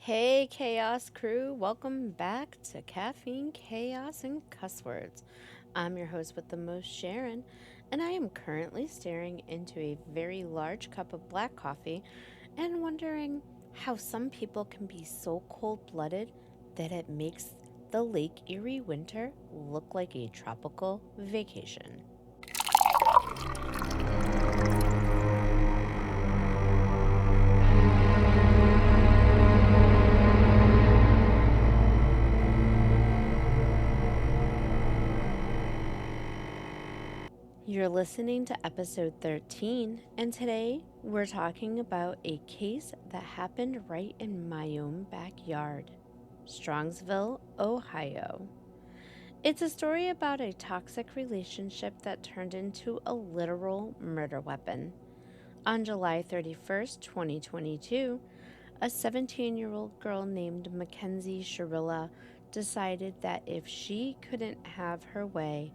Hey, Chaos Crew, welcome back to Caffeine, Chaos, and Cuss Words. I'm your host with the most, Sharon, and I am currently staring into a very large cup of black coffee and wondering how some people can be so cold blooded that it makes the Lake Erie winter look like a tropical vacation. You're listening to episode 13, and today we're talking about a case that happened right in my own backyard, Strongsville, Ohio. It's a story about a toxic relationship that turned into a literal murder weapon. On July 31st, 2022, a 17-year-old girl named Mackenzie Shirilla decided that if she couldn't have her way,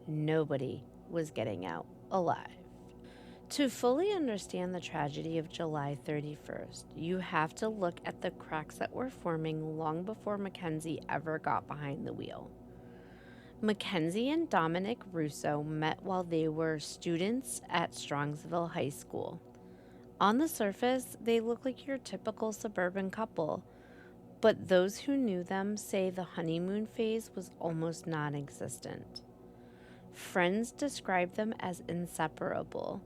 nobody was getting out alive. To fully understand the tragedy of July 31st, you have to look at the cracks that were forming long before Mackenzie ever got behind the wheel. Mackenzie and Dominic Russo met while they were students at Strongsville High School. On the surface, they look like your typical suburban couple, but those who knew them say the honeymoon phase was almost non-existent. Friends describe them as inseparable,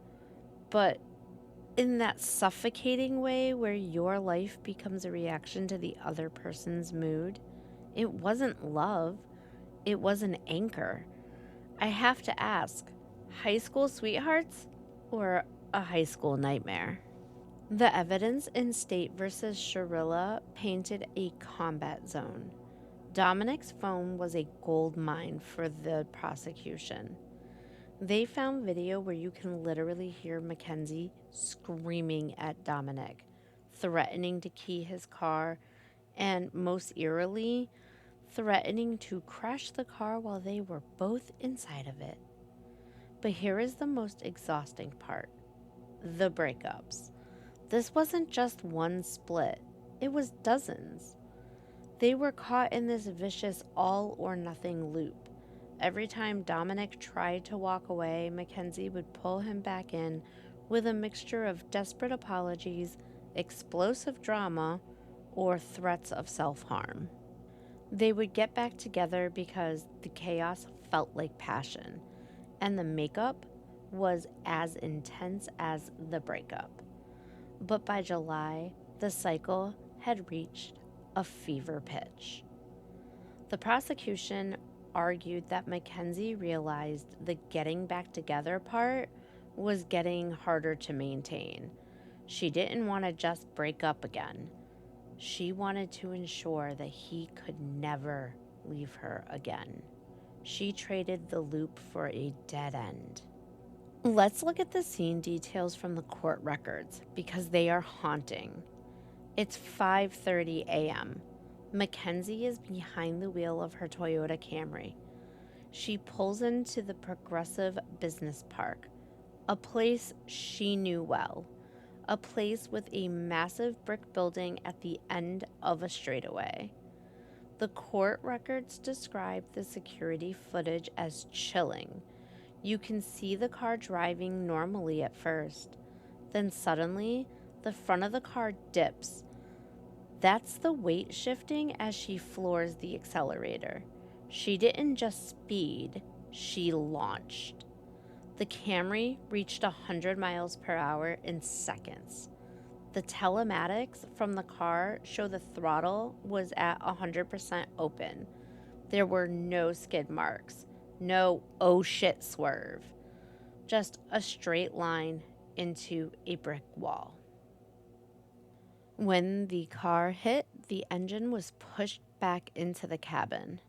but in that suffocating way where your life becomes a reaction to the other person's mood. It wasn't love, it was an anchor. I have to ask, high school sweethearts or a high school nightmare? The evidence in State versus Shirilla painted a combat zone. Dominic's phone was a gold mine for the prosecution. They found video where you can literally hear Mackenzie screaming at Dominic, threatening to key his car, and most eerily, threatening to crash the car while they were both inside of it. But here is the most exhausting part: the breakups. This wasn't just one split, it was dozens. They were caught in this vicious all or nothing loop. Every time Dominic tried to walk away, Mackenzie would pull him back in with a mixture of desperate apologies, explosive drama, or threats of self-harm. They would get back together because the chaos felt like passion, and the makeup was as intense as the breakup. But by July, the cycle had reached a fever pitch. The prosecution argued that Mackenzie realized the getting back together part was getting harder to maintain. She didn't want to just break up again. She wanted to ensure that he could never leave her again. She traded the loop for a dead end. Let's look at the scene details from the court records because they are haunting. It's 5:30 a.m. Mackenzie is behind the wheel of her Toyota Camry. She pulls into the Progressive Business Park, a place she knew well, a place with a massive brick building at the end of a straightaway. The court records describe the security footage as chilling. You can see the car driving normally at first. Then suddenly, the front of the car dips. That's the weight shifting as she floors the accelerator. She didn't just speed, she launched. The Camry reached 100 miles per hour in seconds. The telematics from the car show the throttle was at 100% open. There were no skid marks, no oh shit swerve, just a straight line into a brick wall. When the car hit, the engine was pushed back into the cabin.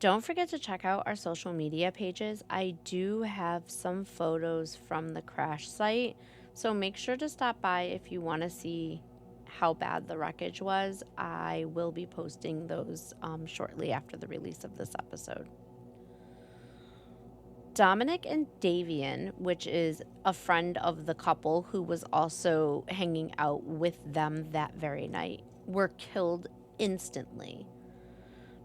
Don't forget to check out our social media pages. I do have some photos from the crash site, so make sure to stop by if you want to see how bad the wreckage was. I will be posting those shortly after the release of this episode. Dominic and Davion, which is a friend of the couple who was also hanging out with them that very night, were killed instantly.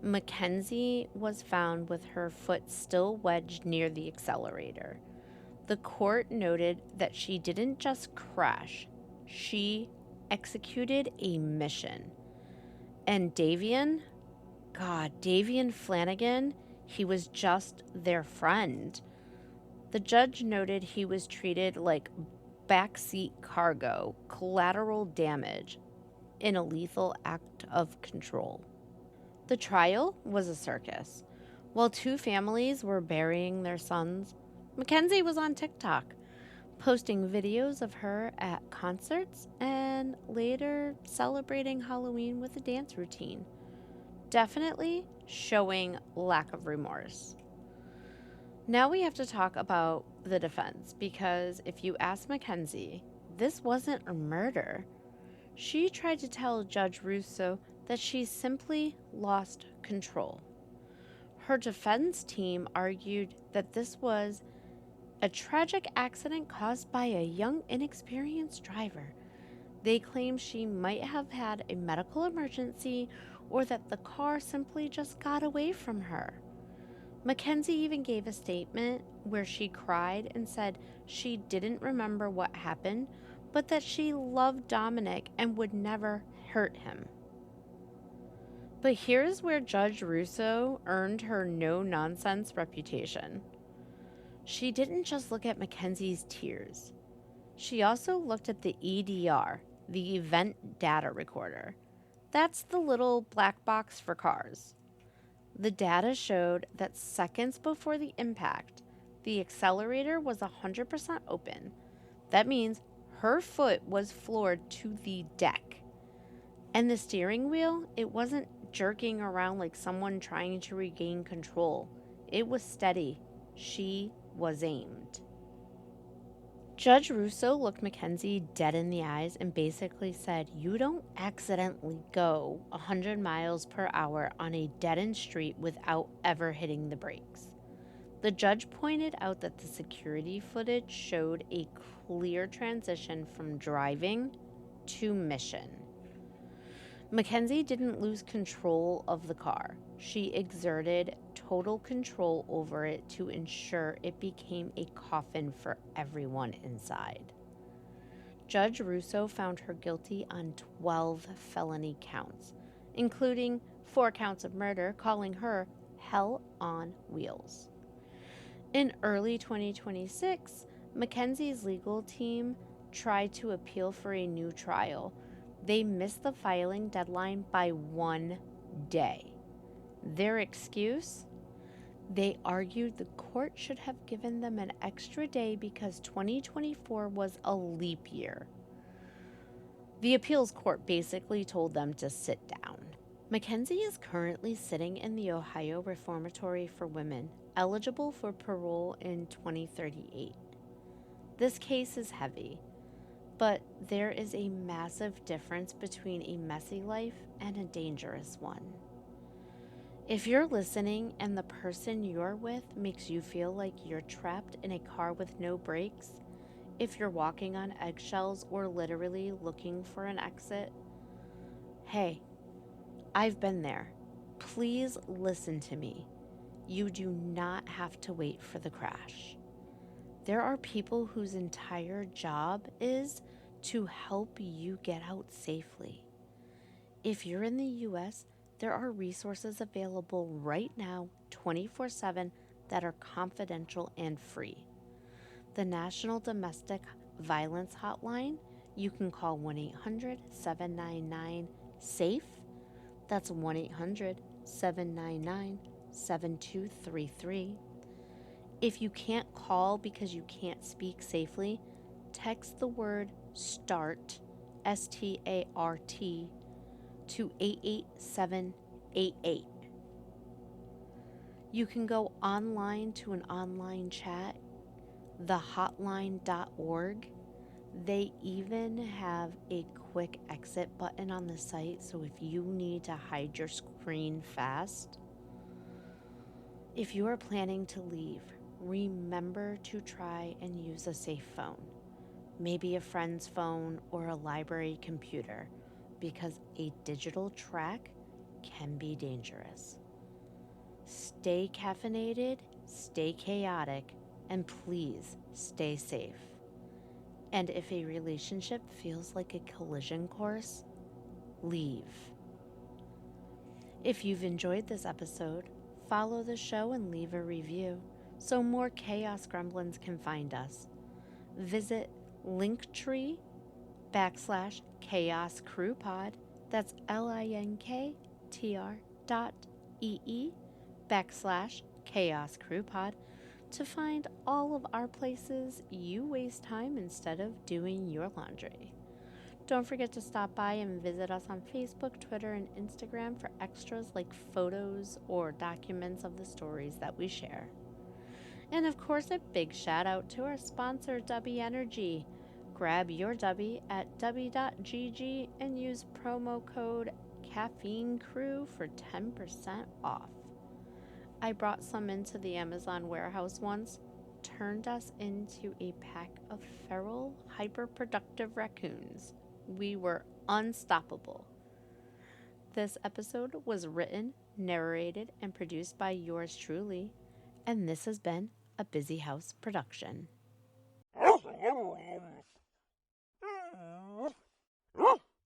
Mackenzie was found with her foot still wedged near the accelerator. The court noted that she didn't just crash, she executed a mission. And Davion Flanagan, he was just their friend. The judge noted he was treated like backseat cargo, collateral damage, in a lethal act of control. The trial was a circus. While two families were burying their sons, Mackenzie was on TikTok, posting videos of her at concerts and later celebrating Halloween with a dance routine. Definitely showing lack of remorse. Now we have to talk about the defense, because if you ask Mackenzie, this wasn't a murder. She tried to tell Judge Russo that she simply lost control. Her defense team argued that this was a tragic accident caused by a young, inexperienced driver. They claim she might have had a medical emergency or that the car simply just got away from her. Mackenzie even gave a statement where she cried and said she didn't remember what happened, but that she loved Dominic and would never hurt him. But here's where Judge Russo earned her no-nonsense reputation. She didn't just look at Mackenzie's tears. She also looked at the EDR, the Event Data Recorder. That's the little black box for cars. The data showed that seconds before the impact, the accelerator was 100% open. That means her foot was floored to the deck. And the steering wheel, it wasn't jerking around like someone trying to regain control. It was steady. She was aimed. Judge Russo looked Mackenzie dead in the eyes and basically said, "You don't accidentally go 100 miles per hour on a dead-end street without ever hitting the brakes." The judge pointed out that the security footage showed a clear transition from driving to mission. Mackenzie didn't lose control of the car. She exerted total control over it to ensure it became a coffin for everyone inside. Judge Russo found her guilty on 12 felony counts, including 4 counts of murder, calling her hell on wheels. In early 2026, Mackenzie's legal team tried to appeal for a new trial. They missed the filing deadline by 1 day. Their excuse? They argued the court should have given them an extra day because 2024 was a leap year. The appeals court basically told them to sit down. Mackenzie is currently sitting in the Ohio Reformatory for Women, eligible for parole in 2038. This case is heavy, but there is a massive difference between a messy life and a dangerous one. If you're listening and the person you're with makes you feel like you're trapped in a car with no brakes, if you're walking on eggshells or literally looking for an exit, hey, I've been there. Please listen to me. You do not have to wait for the crash. There are people whose entire job is to help you get out safely. If you're in the U.S., there are resources available right now, 24/7, that are confidential and free. The National Domestic Violence Hotline, you can call 1-800-799-SAFE. That's 1-800-799-7233. If you can't call because you can't speak safely, text the word START, START, to 88788. You can go online to an online chat, thehotline.org. They even have a quick exit button on the site, so if you need to hide your screen fast. If you are planning to leave, remember to try and use a safe phone, maybe a friend's phone or a library computer. because a digital track can be dangerous. Stay caffeinated, stay chaotic, and please stay safe. And if a relationship feels like a collision course, leave. If you've enjoyed this episode, follow the show and leave a review so more Chaos Gremlins can find us. Visit Linktree/Chaos Crew Pod. That's linktr.ee/Chaos Crew Pod to find all of our places you waste time instead of doing your laundry. Don't forget to stop by and visit us on Facebook, Twitter, and Instagram for extras like photos or documents of the stories that we share. And of course, a big shout out to our sponsor, W Energy. Grab your W at w.gg and use promo code CaffeineCrew for 10% off. I brought some into the Amazon warehouse once, turned us into a pack of feral, hyperproductive raccoons. We were unstoppable. This episode was written, narrated, and produced by yours truly, and this has been a Busy House production.